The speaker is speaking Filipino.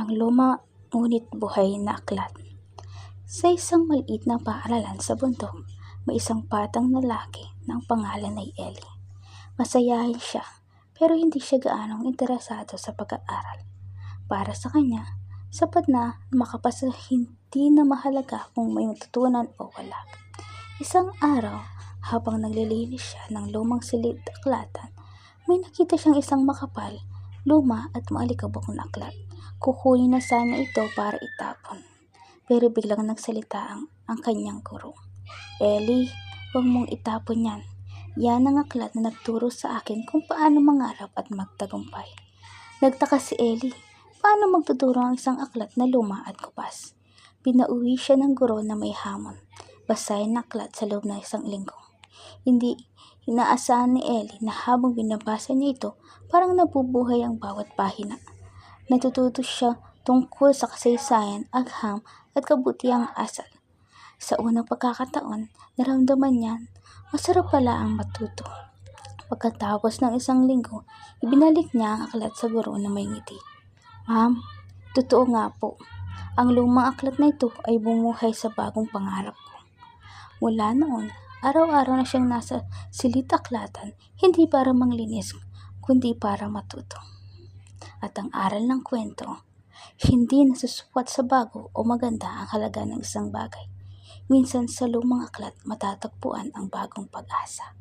Ang luma ngunit buhay na aklat. Sa isang maliit na paaralan sa bundok, may isang batang lalaki na ang pangalan ay Ellie. Masayahin siya, pero hindi siya gaanong interesado sa pag-aaral. Para sa kanya, sapat na makapasa, hindi na mahalaga kung may matutunan o wala. Isang araw, habang naglilinis siya ng lumang silid-aklatan, may nakita siyang isang makapal, luma at maalikabok na aklat. Kukunin na sana ito para itapon. Pero biglang nagsalita ang kanyang guro. Ellie, huwag mong itapon yan. Yan ang aklat na nagturo sa akin kung paano mangarap at magtagumpay. Nagtaka si Ellie, paano magtuturo ang isang aklat na luma at kupas? Pinauwi siya ng guro na may hamon. Basahin ang aklat sa loob ng isang linggo. Hindi inaasahan ni Ellie na habang binabasa niya ito, parang nabubuhay ang bawat pahina. Natututo siya tungkol sa kasaysayan, agham at kabutihang asal. Sa unang pagkakataon, naramdaman niya, masarap pala ang matuto. Pagkatapos ng isang linggo, ibinalik niya ang aklat sa guro na may ngiti. Ma'am, totoo nga po. Ang lumang aklat na ito ay bumuhay sa bagong pangarap ko. Mula noon, araw-araw na siyang nasa silid-aklatan, hindi para manglinis, kundi para matuto. At ang aral ng kwento, hindi nasusuwat sa bago o maganda ang halaga ng isang bagay. Minsan sa lumang aklat matatagpuan ang bagong pag-asa.